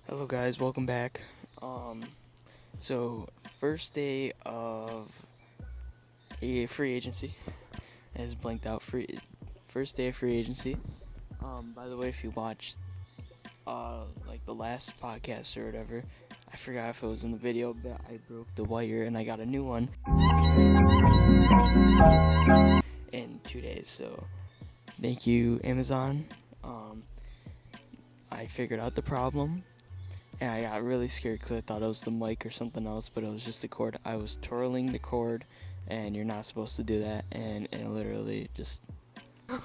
Hello guys, welcome back. So first day of a free agency has blanked out. First day of free agency. By the way, if you watched like the last podcast or whatever, I forgot if it was in the video, but I broke the wire and I got a new one in 2 days. So thank you, Amazon. I figured out the problem. And I got really scared because I thought it was the mic or something else, but it was just the cord. I was twirling the cord, and you're not supposed to do that, and it literally just... So,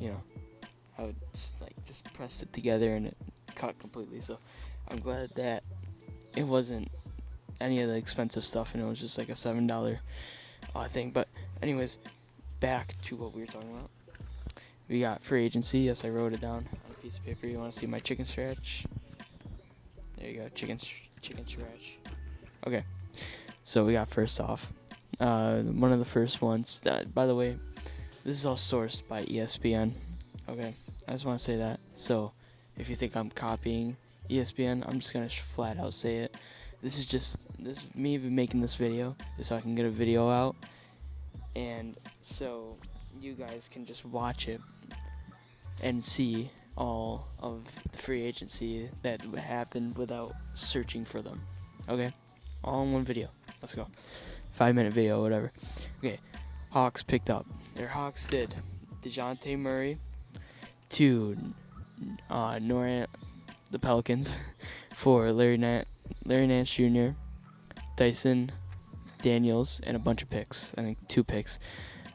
you know, I would just press it together and it cut completely. So I'm glad that it wasn't any of the expensive stuff, and it was just like a $7 thing. But anyways, back to what we were talking about. We got free agency. Yes, I wrote it down on a piece of paper. You want to see my chicken scratch? There you go, chicken scratch. Okay, so we got first off, one of the first ones. By the way, this is all sourced by ESPN. Okay, I just want to say that. So if you think I'm copying ESPN, I'm just gonna flat out say it. This is me making this video so I can get a video out, and so you guys can just watch it and see all of the free agency that happened without searching for them. Okay? All in one video. Let's go. 5-minute video, whatever. Okay. Hawks picked up. Their Hawks did DeJounte Murray to the Pelicans for Larry Nance Jr., Dyson Daniels, and a bunch of picks. I think 2 picks.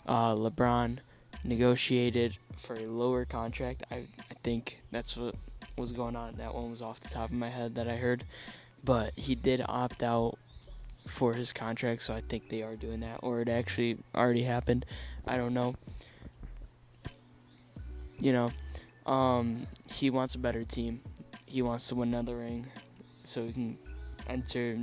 LeBron negotiated for a lower contract. I think that's what was going on. That one was off the top of my head that I heard. But he did opt out for his contract, so I think they are doing that. Or it actually already happened. I don't know. He wants a better team. He wants to win another ring so he can enter,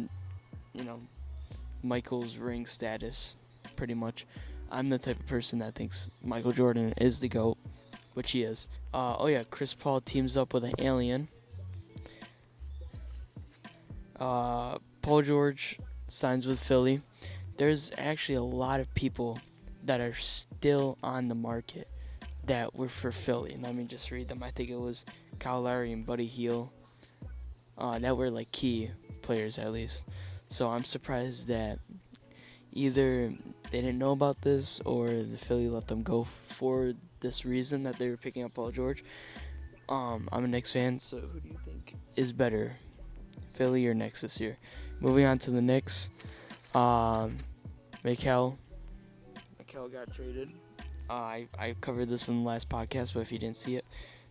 Michael's ring status, pretty much. I'm the type of person that thinks Michael Jordan is the GOAT, which he is. Chris Paul teams up with an alien. Paul George signs with Philly. There's actually a lot of people that are still on the market that were for Philly. Let me just read them. I think it was Kyle Lowry and Buddy Hield that were like key players at least. So I'm surprised that either they didn't know about this or the Philly let them go for this reason that they were picking up Paul George. I'm a Knicks fan, so who do you think is better, Philly or Knicks this year? Moving on to the Knicks, Mikal got traded. I covered this in the last podcast, but if you didn't see it,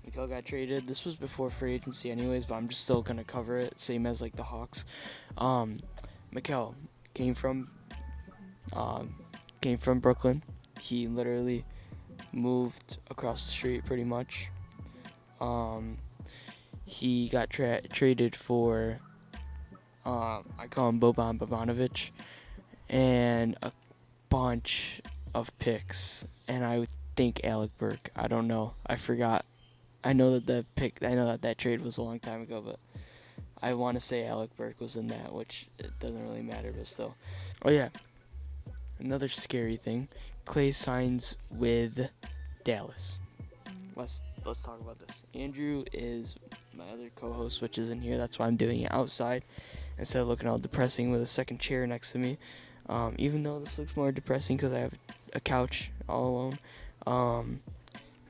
Mikal got traded. This was before free agency anyways, but I'm just still going to cover it, same as like the Hawks. Mikal came from Brooklyn. He literally moved across the street pretty much. He got traded for, I call him Boban Bogdanovic, and a bunch of picks. And I would think Alec Burke. I don't know. I forgot. I know that trade was a long time ago, but I want to say Alec Burke was in that, which it doesn't really matter, but still. Oh yeah. Another scary thing. Klay signs with Dallas. Let's talk about this. Andrew is my other co-host, which is in here. That's why I'm doing it outside instead of looking all depressing with a second chair next to me. Even though this looks more depressing because I have a couch all alone.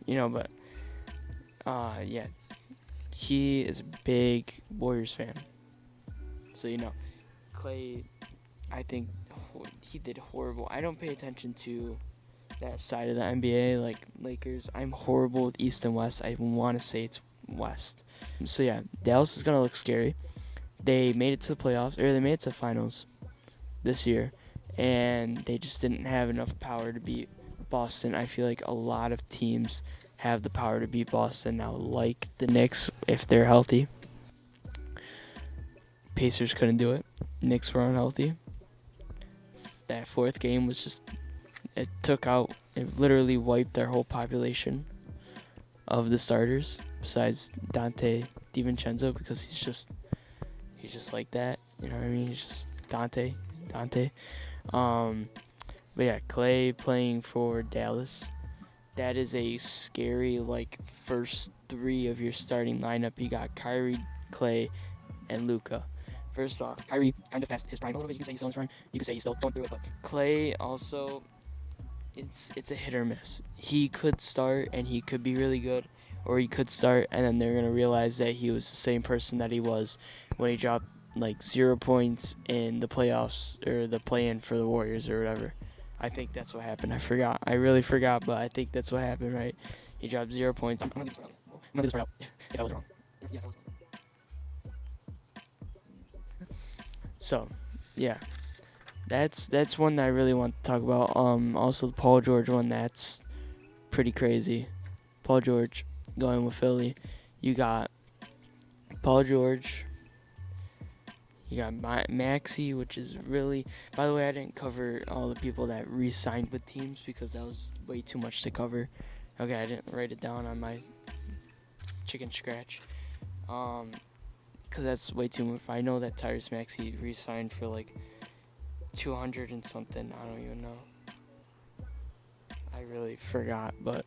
Yeah. He is a big Warriors fan. So, Klay, I think he did horrible. I don't pay attention to that side of the NBA, like Lakers. I'm horrible with East and West. I want to say it's West. So yeah, Dallas is gonna look scary. They made it to the playoffs, or they made it to the finals this year, and they just didn't have enough power to beat Boston. I feel like a lot of teams have the power to beat Boston now, like the Knicks if they're healthy. Pacers couldn't do it. Knicks were unhealthy. That fourth game was just, it took out It literally wiped our whole population of the starters, besides Dante DiVincenzo, because he's just like that. You know what I mean? He's just Dante. He's Dante. Um, but yeah, Clay playing for Dallas. That is a scary like first three of your starting lineup. You got Kyrie, Clay, and Luka. First off, Kyrie kind of past his prime a little bit. You can say he's still in his prime. You can say he's still going through it. But Clay also, it's a hit or miss. He could start and he could be really good, or he could start and then they're gonna realize that he was the same person that he was when he dropped like 0 points in the playoffs or the play-in for the Warriors or whatever. I think that's what happened. I forgot. I really forgot, but I think that's what happened, right? He dropped 0 points. I'm gonna do this right out. If I was wrong. Yeah, if I was wrong. So, yeah, that's one that I really want to talk about. Also the Paul George one, that's pretty crazy. Paul George going with Philly. You got Paul George. You got Maxey, which is really. By the way, I didn't cover all the people that re-signed with teams because that was way too much to cover. Okay, I didn't write it down on my chicken scratch. Because that's way too much. I know that Tyrese Maxey re-signed for like 200 and something. I don't even know. I really forgot, but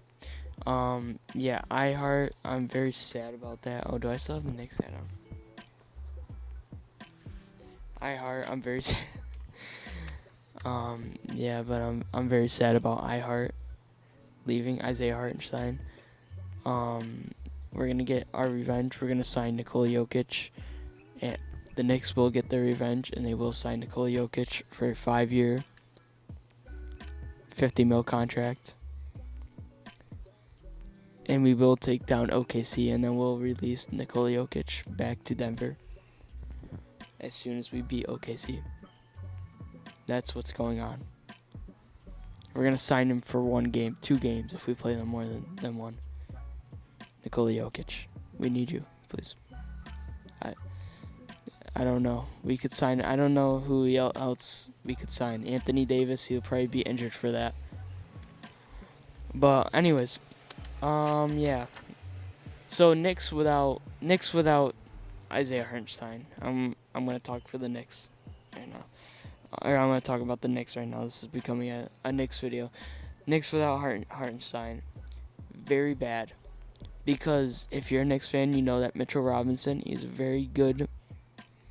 yeah, iHeart. I'm very sad about that. Oh, do I still have the Knicks hat on? iHeart. I'm very sad. Yeah, but I'm very sad about iHeart leaving Isaiah Hartenstein. We're gonna get our revenge. We're gonna sign Nikola Jokic, and the Knicks will get their revenge, and they will sign Nikola Jokic for a 5-year, $50 million contract. And we will take down OKC, and then we'll release Nikola Jokic back to Denver as soon as we beat OKC. That's what's going on. We're going to sign him for 1 game, 2 games if we play them more than one. Nikola Jokic, we need you, please. I don't know. We could sign. I don't know who else we could sign. Anthony Davis, he'll probably be injured for that. But anyways, yeah. So Knicks without Isaiah Hartenstein. I'm gonna talk for the Knicks right now. Or I'm gonna talk about the Knicks right now. This is becoming a Knicks video. Knicks without Hartenstein, very bad. Because if you're a Knicks fan, you know that Mitchell Robinson is very good.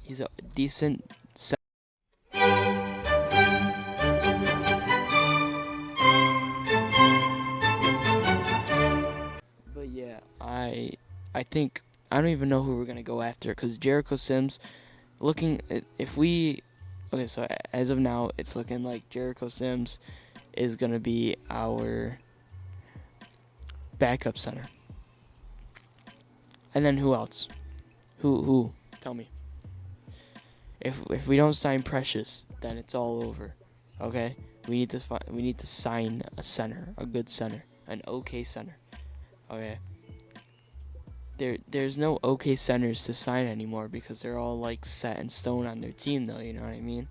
He's a decent. But yeah, I think I don't even know who we're gonna go after because Jericho Sims, looking if we, okay, so as of now it's looking like Jericho Sims is gonna be our backup center. And then who else? Who? Tell me. If we don't sign Precious, then it's all over. Okay? We need to sign a center, a good center, an okay center. Okay? There's no okay centers to sign anymore because they're all like set in stone on their team though, you know what I mean?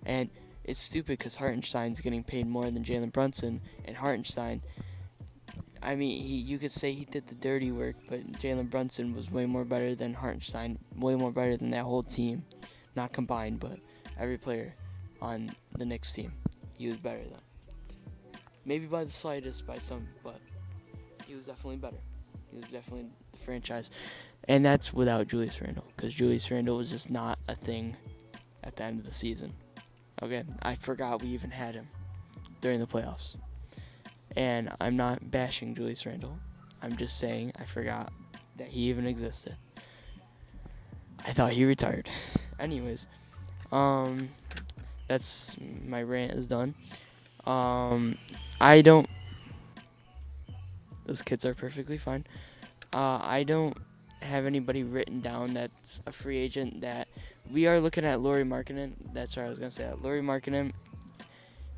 And it's stupid because Hartenstein's getting paid more than Jalen Brunson, and Hartenstein, I mean, you could say he did the dirty work, but Jalen Brunson was way more better than Hartenstein, way more better than that whole team, not combined, but every player on the Knicks team, he was better than. Maybe by the slightest, by some, but he was definitely better. He was definitely the franchise, and that's without Julius Randle, because Julius Randle was just not a thing at the end of the season. Okay, I forgot we even had him during the playoffs. And I'm not bashing Julius Randle. I'm just saying I forgot that he even existed. I thought he retired. Anyways, that's my rant is done. I don't. Those kids are perfectly fine. I don't have anybody written down that's a free agent that we are looking at. Lauri Markkanen. That's what I was gonna say. Lauri Markkanen.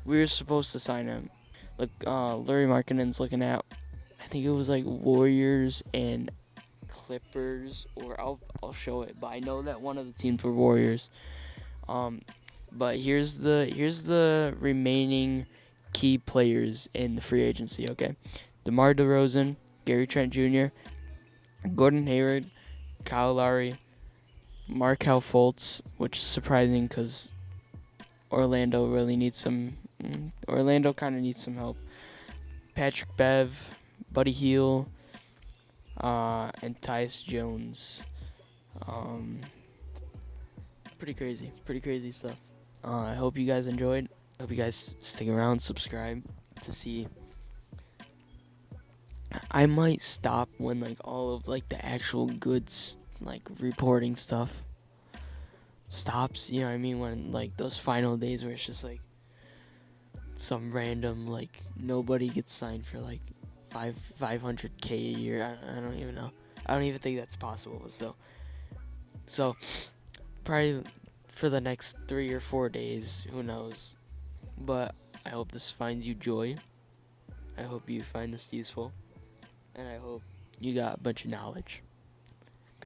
We were supposed to sign him. Look, Lauri Markkanen's looking at, I think it was like Warriors and Clippers, or I'll show it, but I know that one of the teams were Warriors. But here's the remaining key players in the free agency. Okay, DeMar DeRozan, Gary Trent Jr., Gordon Hayward, Kyle Lowry, Markelle Fultz, which is surprising because Orlando really needs some. Orlando kind of needs some help. Patrick Bev, Buddy Hield, and Tyus Jones. Um, pretty crazy stuff. I hope you guys enjoyed. Hope you guys stick around, subscribe to see. I might stop when like all of like the actual goods like reporting stuff stops. You know what I mean? When like those final days where it's just like some random like nobody gets signed for like 500K a year. I don't even know. I don't even think that's possible. But still, so probably for the next 3 or 4 days, who knows? But I hope this finds you joy. I hope you find this useful, and I hope you got a bunch of knowledge.